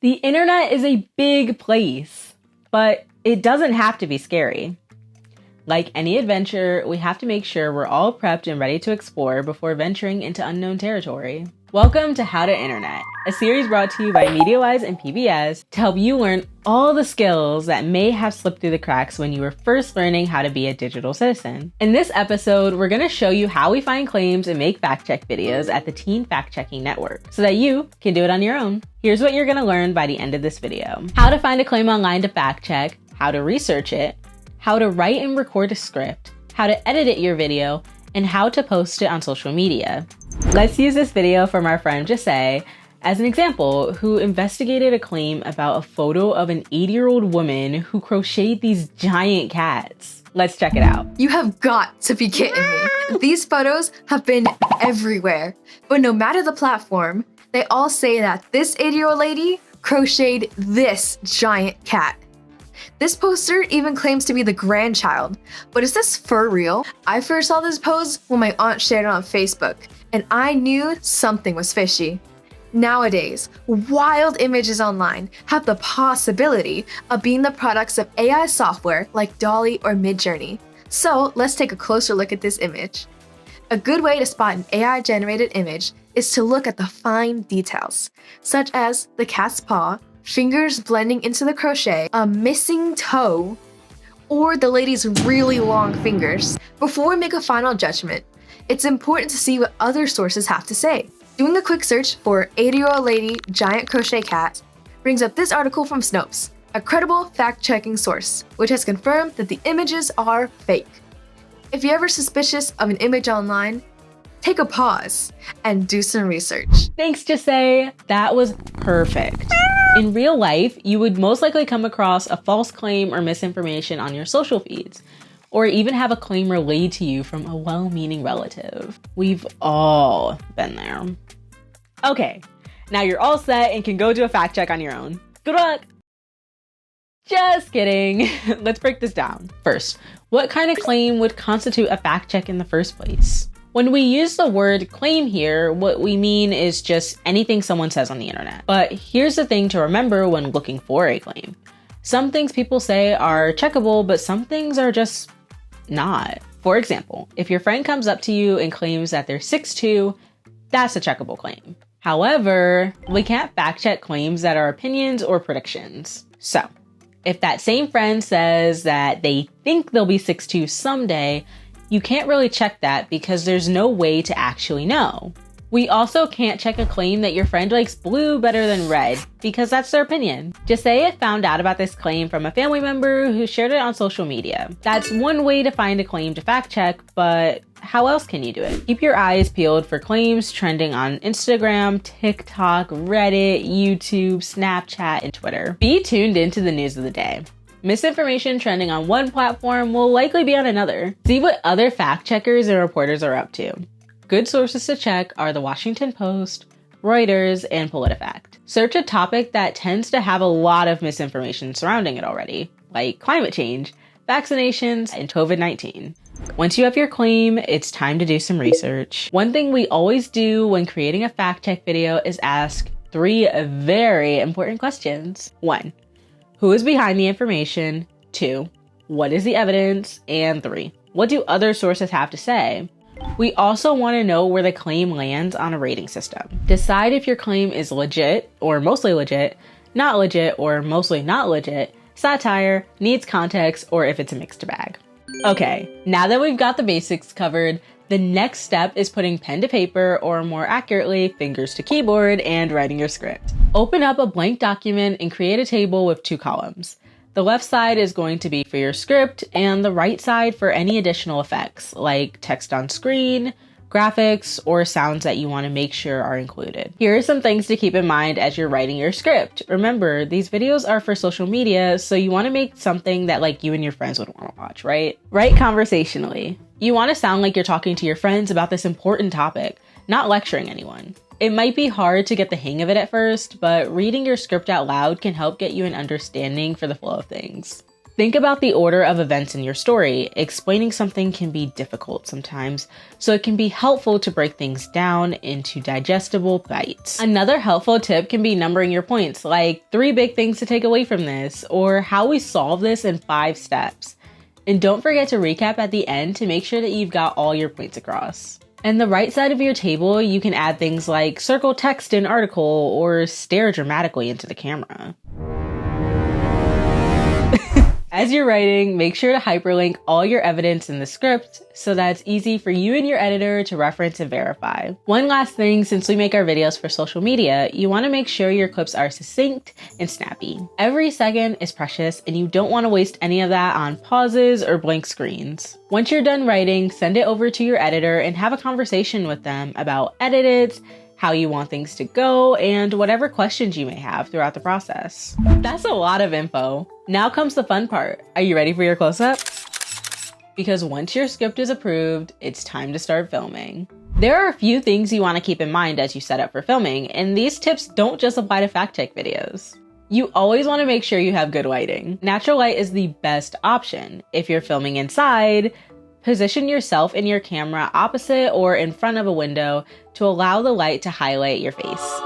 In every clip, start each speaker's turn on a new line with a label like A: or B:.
A: The internet is a big place, but it doesn't have to be scary. Like any adventure, we have to make sure we're all prepped and ready to explore before venturing into unknown territory. Welcome to How2Internet, a series brought to you by MediaWise and PBS to help you learn all the skills that may have slipped through the cracks when you were first learning how to be a digital citizen. In this episode, we're going to show you how we find claims and make fact-check videos at the Teen Fact-Checking Network so that you can do it on your own. Here's what you're going to learn by the end of this video. How to find a claim online to fact-check, how to research it, how to write and record a script, how to edit your video, and how to post it on social media. Let's use this video from our friend Jose as an example, who investigated a claim about a photo of an 80-year-old woman who crocheted these giant cats. Let's check it out.
B: You have got to be kidding me. These photos have been everywhere, but no matter the platform, they all say that this 80-year-old lady crocheted this giant cat. This poster even claims to be the grandchild, but is this for real? I first saw this post when my aunt shared it on Facebook, and I knew something was fishy. Nowadays, wild images online have the possibility of being the products of AI software like DALL-E or Midjourney. So let's take a closer look at this image. A good way to spot an AI-generated image is to look at the fine details, such as the cat's paw, fingers blending into the crochet, a missing toe, or the lady's really long fingers. Before we make a final judgment, it's important to see what other sources have to say. Doing a quick search for 80-year-old lady giant crochet cat brings up this article from Snopes, a credible fact-checking source, which has confirmed that the images are fake. If you're ever suspicious of an image online, take a pause and do some research.
A: Thanks, Jose. That was perfect. In real life, you would most likely come across a false claim or misinformation on your social feeds, or even have a claim relayed to you from a well-meaning relative. We've all been there. Okay, now you're all set and can go do a fact check on your own. Good luck! Just kidding. Let's break this down. First, what kind of claim would constitute a fact check in the first place? When we use the word claim here, what we mean is just anything someone says on the internet. But here's the thing to remember when looking for a claim. Some things people say are checkable, but some things are just not. For example, if your friend comes up to you and claims that they're 6'2", that's a checkable claim. However, we can't fact check claims that are opinions or predictions. So, if that same friend says that they think they'll be 6'2" someday, you can't really check that because there's no way to actually know. We also can't check a claim that your friend likes blue better than red because that's their opinion. Jose found out about this claim from a family member who shared it on social media. That's one way to find a claim to fact check, but how else can you do it? Keep your eyes peeled for claims trending on Instagram, TikTok, Reddit, YouTube, Snapchat, and Twitter. Be tuned into the news of the day. Misinformation trending on one platform will likely be on another. See what other fact checkers and reporters are up to. Good sources to check are the Washington Post, Reuters, and PolitiFact. Search a topic that tends to have a lot of misinformation surrounding it already, like climate change, vaccinations, and COVID-19. Once you have your claim, it's time to do some research. One thing we always do when creating a fact check video is ask 3 very important questions. 1, who is behind the information? 2, what is the evidence? And 3, what do other sources have to say? We also want to know where the claim lands on a rating system. Decide if your claim is legit or mostly legit, not legit or mostly not legit, satire, needs context, or if it's a mixed bag. Okay, now that we've got the basics covered, the next step is putting pen to paper, or more accurately, fingers to keyboard, and writing your script. Open up a blank document and create a table with 2 columns. The left side is going to be for your script, and the right side for any additional effects, like text on screen, graphics, or sounds that you want to make sure are included. Here are some things to keep in mind as you're writing your script. Remember, these videos are for social media, so you want to make something that like you and your friends would want to watch, right? Write conversationally. You want to sound like you're talking to your friends about this important topic, not lecturing anyone. It might be hard to get the hang of it at first, but reading your script out loud can help get you an understanding for the flow of things. Think about the order of events in your story. Explaining something can be difficult sometimes, so it can be helpful to break things down into digestible bites. Another helpful tip can be numbering your points, like 3 big things to take away from this, or how we solve this in 5 steps. And don't forget to recap at the end to make sure that you've got all your points across. On the right side of your table, you can add things like circle text in article or stare dramatically into the camera. As you're writing, make sure to hyperlink all your evidence in the script so that it's easy for you and your editor to reference and verify. One last thing, since we make our videos for social media, you want to make sure your clips are succinct and snappy. Every second is precious and you don't want to waste any of that on pauses or blank screens. Once you're done writing, send it over to your editor and have a conversation with them about edits, how you want things to go, and whatever questions you may have throughout the process. That's a lot of info. Now comes the fun part. Are you ready for your close-up? Because once your script is approved, it's time to start filming. There are a few things you want to keep in mind as you set up for filming, and these tips don't just apply to fact check videos. You always want to make sure you have good lighting. Natural light is the best option. If you're filming inside, position yourself and your camera opposite or in front of a window to allow the light to highlight your face.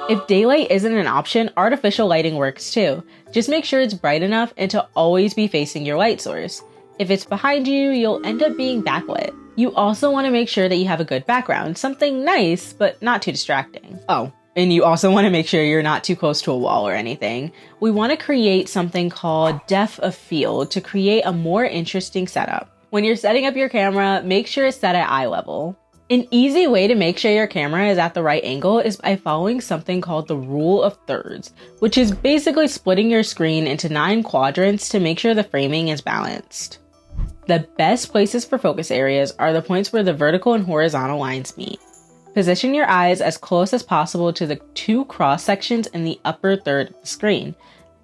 A: If daylight isn't an option, artificial lighting works too. Just make sure it's bright enough and to always be facing your light source. If it's behind you, you'll end up being backlit. You also want to make sure that you have a good background, something nice but not too distracting. Oh, and you also want to make sure you're not too close to a wall or anything. We want to create something called depth of field to create a more interesting setup. When you're setting up your camera, make sure it's set at eye level. An easy way to make sure your camera is at the right angle is by following something called the rule of thirds, which is basically splitting your screen into 9 quadrants to make sure the framing is balanced. The best places for focus areas are the points where the vertical and horizontal lines meet. Position your eyes as close as possible to the 2 cross sections in the upper third of the screen.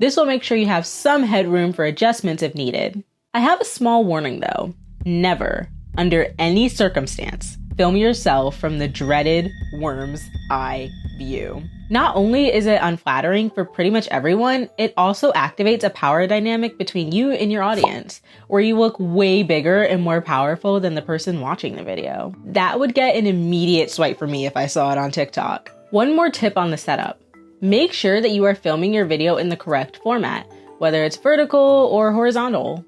A: This will make sure you have some headroom for adjustments if needed. I have a small warning though. Never, under any circumstance, film yourself from the dreaded worm's eye view. Not only is it unflattering for pretty much everyone, it also activates a power dynamic between you and your audience, where you look way bigger and more powerful than the person watching the video. That would get an immediate swipe for me if I saw it on TikTok. One more tip on the setup. Make sure that you are filming your video in the correct format, whether it's vertical or horizontal.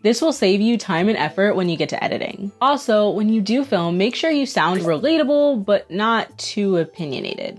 A: This will save you time and effort when you get to editing. Also, when you do film, make sure you sound relatable, but not too opinionated.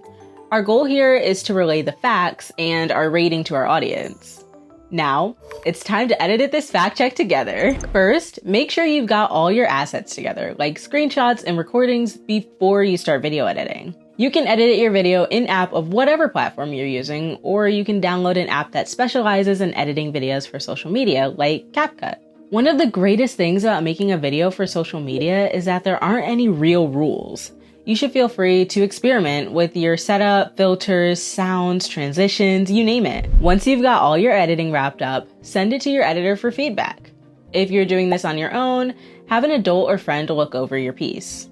A: Our goal here is to relay the facts and our rating to our audience. Now, it's time to edit this fact check together. First, make sure you've got all your assets together, like screenshots and recordings, before you start video editing. You can edit your video in-app of whatever platform you're using, or you can download an app that specializes in editing videos for social media, like CapCut. One of the greatest things about making a video for social media is that there aren't any real rules. You should feel free to experiment with your setup, filters, sounds, transitions, you name it. Once you've got all your editing wrapped up, send it to your editor for feedback. If you're doing this on your own, have an adult or friend look over your piece.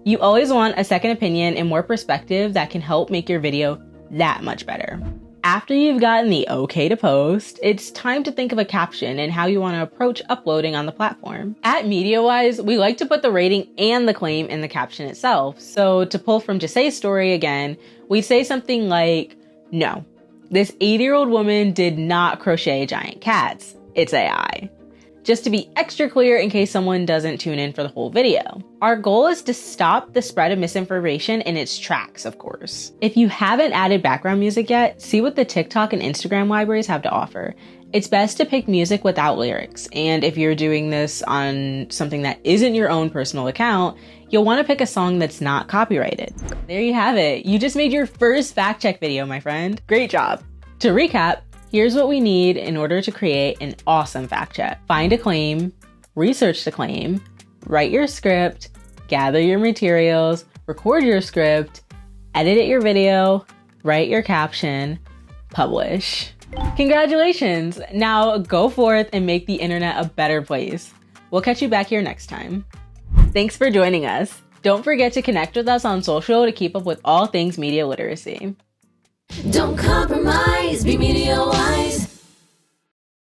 A: You always want a second opinion and more perspective that can help make your video that much better. After you've gotten the okay to post, it's time to think of a caption and how you want to approach uploading on the platform. At MediaWise, we like to put the rating and the claim in the caption itself. So to pull from Jessay's story again, we say something like, no, this 80-year-old woman did not crochet giant cats. It's AI. Just to be extra clear in case someone doesn't tune in for the whole video. Our goal is to stop the spread of misinformation in its tracks, of course. If you haven't added background music yet, see what the TikTok and Instagram libraries have to offer. It's best to pick music without lyrics, and if you're doing this on something that isn't your own personal account, you'll want to pick a song that's not copyrighted. There you have it. You just made your first fact check video, my friend. Great job. To recap, here's what we need in order to create an awesome fact check. Find a claim, research the claim, write your script, gather your materials, record your script, edit your video, write your caption, publish. Congratulations! Now go forth and make the internet a better place. We'll catch you back here next time. Thanks for joining us. Don't forget to connect with us on social to keep up with all things media literacy.
C: Don't compromise, be media wise.